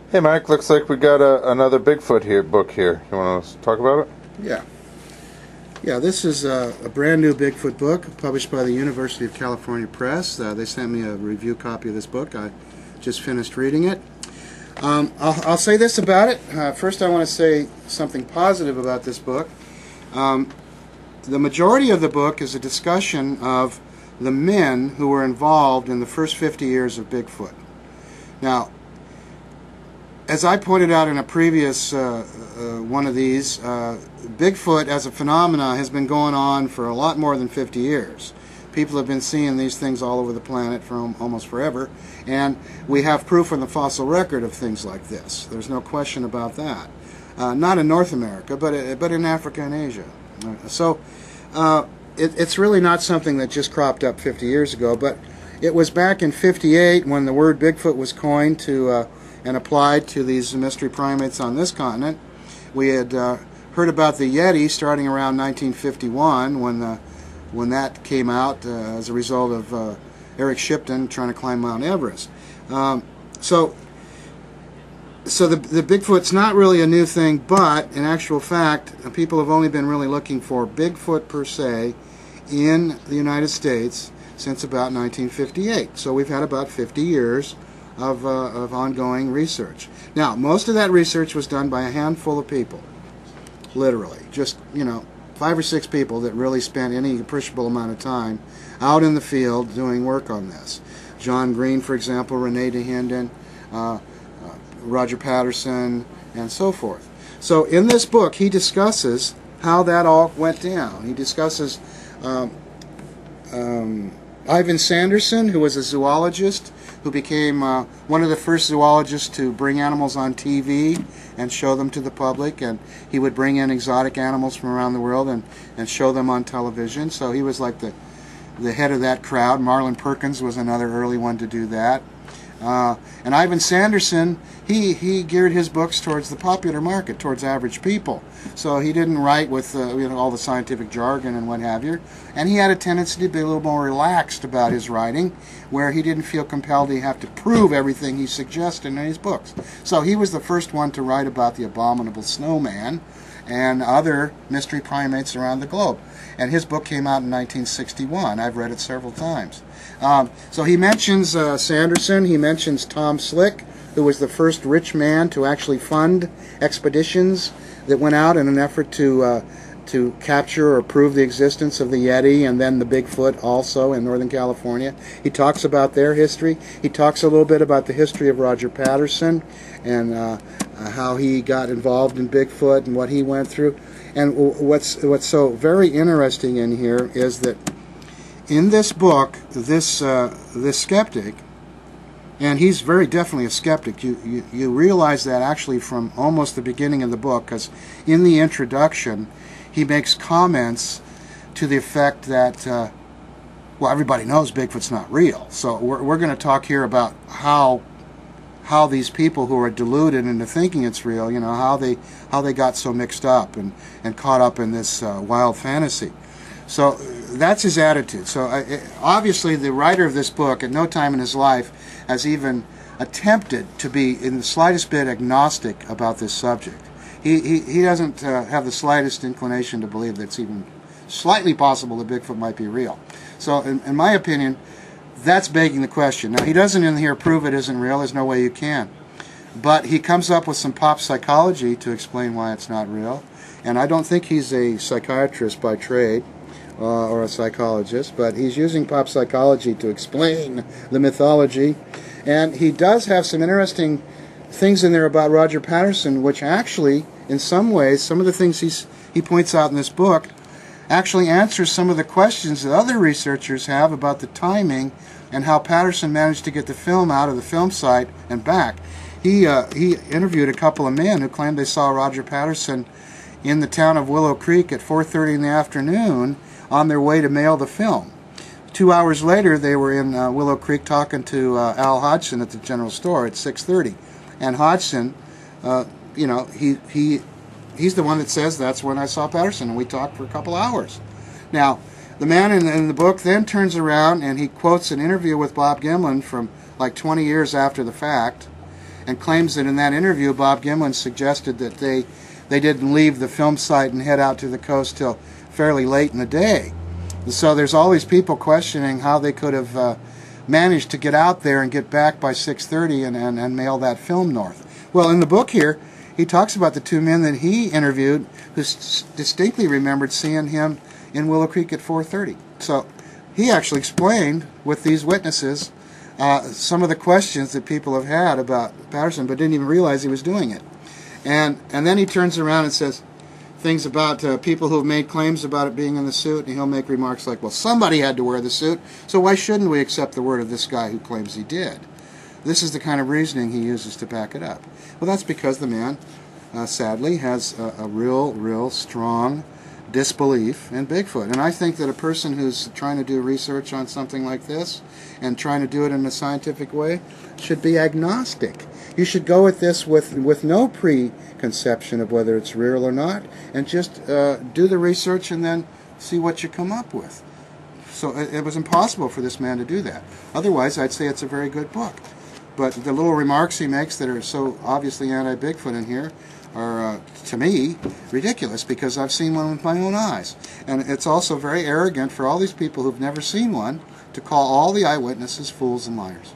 Hey Mike, looks like we got another Bigfoot book here. You want to talk about it? Yeah. Yeah, this is a brand new Bigfoot book published by the University of California Press. They sent me a review copy of this book. I just finished reading it. I'll say this about it. First, I want to say something positive about this book. The majority of the book is a discussion of the men who were involved in the first 50 years of Bigfoot. Now, as I pointed out in a previous one of these, Bigfoot as a phenomena has been going on for a lot more than 50 years. People have been seeing these things all over the planet for almost forever, and we have proof in the fossil record of things like this. There's no question about that. Not in North America, but in Africa and Asia. So it's really not something that just cropped up 50 years ago, but it was back in '58 when the word Bigfoot was coined to and applied to these mystery primates on this continent. We had heard about the Yeti starting around 1951 when that came out as a result of Eric Shipton trying to climb Mount Everest. So the Bigfoot's not really a new thing, but in actual fact, people have only been really looking for Bigfoot per se in the United States since about 1958. So we've had about 50 years of ongoing research. Now, most of that research was done by a handful of people, literally. Just, 5 or 6 people that really spent any appreciable amount of time out in the field doing work on this. John Green, for example, Rene DeHinden, Roger Patterson, and so forth. So in this book, he discusses how that all went down. He discusses Ivan Sanderson, who was a zoologist, who became one of the first zoologists to bring animals on TV and show them to the public, and he would bring in exotic animals from around the world and show them on television. So he was like the head of that crowd. Marlin Perkins was another early one to do that. And Ivan Sanderson, he geared his books towards the popular market, towards average people. So he didn't write with all the scientific jargon and what have you. And he had a tendency to be a little more relaxed about his writing, where he didn't feel compelled to have to prove everything he suggested in his books. So he was the first one to write about the abominable snowman and other mystery primates around the globe. And his book came out in 1961. I've read it several times. So he mentions Sanderson. He mentions Tom Slick, who was the first rich man to actually fund expeditions that went out in an effort to capture or prove the existence of the Yeti and then the Bigfoot also in Northern California. He talks about their history. He talks a little bit about the history of Roger Patterson and how he got involved in Bigfoot and what he went through. And what's so very interesting in here is that in this book, this skeptic, and he's very definitely a skeptic. You realize that actually from almost the beginning of the book, because in the introduction, he makes comments to the effect that, well, everybody knows Bigfoot's not real. So we're going to talk here about how these people who are deluded into thinking it's real, how they got so mixed up and caught up in this wild fantasy. So that's his attitude. So obviously the writer of this book at no time in his life has even attempted to be in the slightest bit agnostic about this subject. He doesn't have the slightest inclination to believe that it's even slightly possible that Bigfoot might be real. So in my opinion, that's begging the question. Now, he doesn't in here prove it isn't real. There's no way you can. But he comes up with some pop psychology to explain why it's not real. And I don't think he's a psychiatrist by trade or a psychologist, but he's using pop psychology to explain the mythology. And he does have some interesting things in there about Roger Patterson, which actually, in some ways, some of the things he points out in this book actually answers some of the questions that other researchers have about the timing and how Patterson managed to get the film out of the film site and back. He interviewed a couple of men who claimed they saw Roger Patterson in the town of Willow Creek at 4:30 in the afternoon on their way to mail the film. 2 hours later, they were in Willow Creek talking to Al Hodgson at the general store at 6:30. And Hodgson, he's the one that says that's when I saw Patterson, and we talked for a couple hours. Now, the man in the book then turns around and he quotes an interview with Bob Gimlin from like 20 years after the fact, and claims that in that interview Bob Gimlin suggested that they didn't leave the film site and head out to the coast till fairly late in the day. So there's all these people questioning how they could have managed to get out there and get back by 6:30 and mail that film north. Well, in the book here, he talks about the two men that he interviewed who distinctly remembered seeing him in Willow Creek at 4:30. So he actually explained with these witnesses some of the questions that people have had about Patterson, but didn't even realize he was doing it. And then he turns around and says things about people who have made claims about it being in the suit, and he'll make remarks like, well, somebody had to wear the suit, so why shouldn't we accept the word of this guy who claims he did? This is the kind of reasoning he uses to back it up. Well, that's because the man, sadly, has a real strong disbelief in Bigfoot. And I think that a person who's trying to do research on something like this and trying to do it in a scientific way should be agnostic. You should go at this with no preconception of whether it's real or not, and just do the research and then see what you come up with. So it was impossible for this man to do that. Otherwise, I'd say it's a very good book. But the little remarks he makes that are so obviously anti-Bigfoot in here are, to me, ridiculous, because I've seen one with my own eyes. And it's also very arrogant for all these people who've never seen one to call all the eyewitnesses fools and liars.